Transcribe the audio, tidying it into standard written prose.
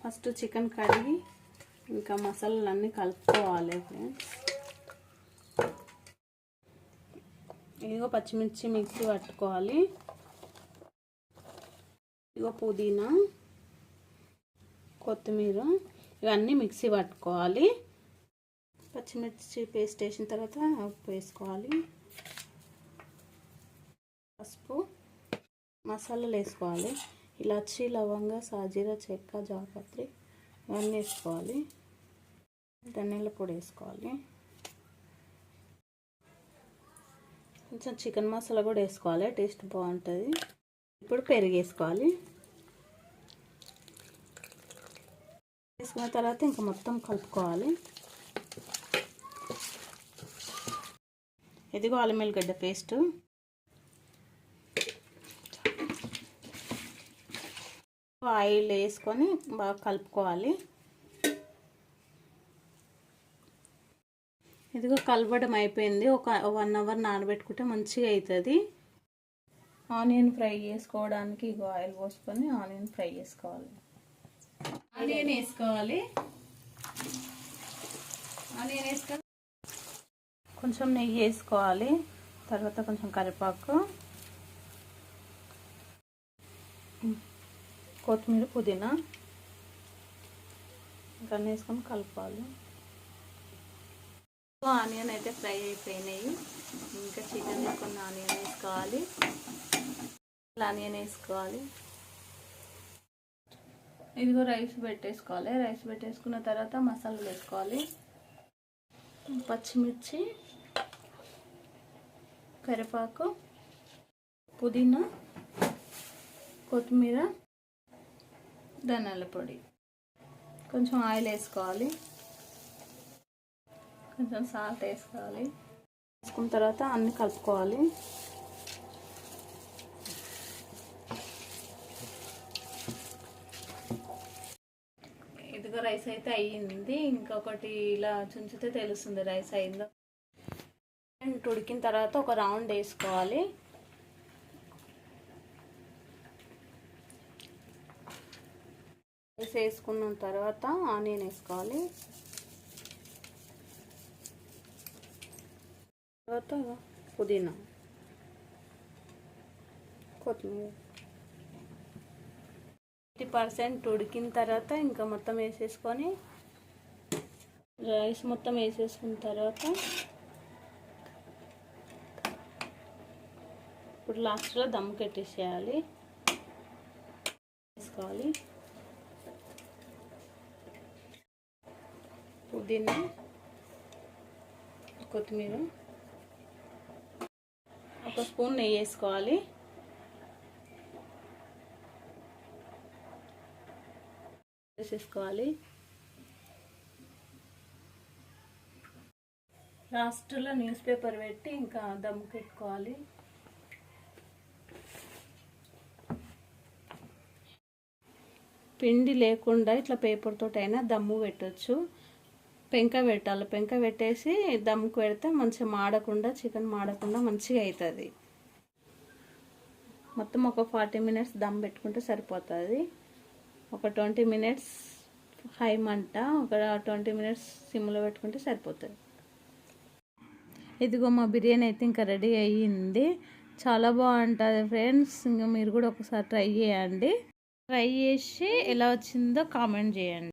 First chicken కడిగి ఇంకా మసాలాలన్నీ కలుపుకోవాలి ఫ్రెండ్స్. ఇదిగో పచ్చిమిర్చి మిక్సీ పట్టుకోవాలి. ఇదిగో పుదీనా, కొత్తిమీర ఇవన్నీ మిక్సీ పట్టుకోవాలి. పచ్చిమిర్చి పేస్ట్ వేసిన తర్వాత ఉప్పు వేసుకోవాలి, పసుపు, మసాలాలు వేసుకోవాలి. ఇలాచి, లవంగ, సాజీరా, చెక్క, జాపత్రి ఇవన్నీ వేసుకోవాలి. ధనియాల పొడి వేసుకోవాలి. కొంచెం చికెన్ మసాలా కూడా వేసుకోవాలి, టేస్ట్ బాగుంటుంది. ఇప్పుడు పెరుగు వేసుకోవాలి. వేసుకున్న తర్వాత ఇంకా మొత్తం కలుపుకోవాలి. ఇదిగో అల్లం వెల్లిగడ్డ పేస్ట్, ఆయిల్ వేసుకొని బాగా కలుపుకోవాలి. ఇదిగో కలపడం అయిపోయింది. ఒక 1 అవర్ నానబెట్టుకుంటే మంచిగా అవుతుంది. ఆనియన్ ఫ్రై చేసుకోవడానికి ఇగో ఆయిల్ పోసుకొని ఆనియన్ ఫ్రై చేసుకోవాలి. ఆనియన్ వేసుకోవాలి. ఆనియన్ వేసుకొని కొంచెం నెయ్యి వేసుకోవాలి. తర్వాత కొంచెం కరివేపాకు, కొత్తిమీర, పుదీనా ఇంకా వేసుకొని కలుపుకోవాలి. ఆనియన్ అయితే ఫ్రై అయిపోయినాయి. ఇంకా చికెన్ కొన్ని ఆనియన్ వేసుకోవాలి. ఆనియన్ వేసుకోవాలి. ఇదిగో రైస్ పెట్టేసుకోవాలి. రైస్ పెట్టేసుకున్న తర్వాత మసాలాలు వేసుకోవాలి. పచ్చిమిర్చి, కరివేపాకు, పుదీనా, కొత్తిమీర, ధనియాల పొడి, కొంచెం ఆయిల్ వేసుకోవాలి. కొంచెం సాల్ట్ వేసుకోవాలి. వేసుకున్న తర్వాత అన్నీ కలుపుకోవాలి. ఇదిగో రైస్ అయితే అయ్యింది. ఇంకొకటి ఇలా చుంచితే తెలుస్తుంది రైస్ అయిందో. ఉడికిన తర్వాత ఒక రౌండ్ వేసుకోవాలి. రైస్ వేసుకున్న తర్వాత ఆనియన్ వేసుకోవాలి. తర్వాత పుదీనా, కొత్తిమీర 80% ఉడికిన తర్వాత ఇంకా మొత్తం వేసేసుకొని రైస్ మొత్తం వేసేసుకున్న తర్వాత ఇప్పుడు లాస్ట్లో దమ్ కట్టేసేయాలి. వేసుకోవాలి పుదీనా, కొత్తిమీర, ఒక స్పూన్ నెయ్యి వేసుకోవాలి. వేసేసుకోవాలి. లాస్ట్లో న్యూస్ పేపర్ పెట్టి ఇంకా దమ్ పెట్టుకోవాలి. పిండి లేకుండా ఇట్లా పేపర్ తోటి అయినా దమ్ము పెట్టచ్చు. పెంక పెట్టాలి. పెంక పెట్టేసి దమ్ముకు పెడితే మంచిగా మాడకుండా, చికెన్ మాడకుండా మంచిగా అవుతుంది. మొత్తం ఒక 40 మినిట్స్ దమ్ పెట్టుకుంటే సరిపోతుంది. ఒక 20 మినిట్స్ హై మంట, ఒక 20 మినిట్స్ సిమ్లో పెట్టుకుంటే సరిపోతుంది. ఇదిగో మా బిర్యానీ అయితే ఇంకా రెడీ అయ్యింది. చాలా బాగుంటుంది ఫ్రెండ్స్. ఇంకా మీరు కూడా ఒకసారి ట్రై చేయండి. ట్రై చేసి ఎలా వచ్చిందో కామెంట్ చేయండి.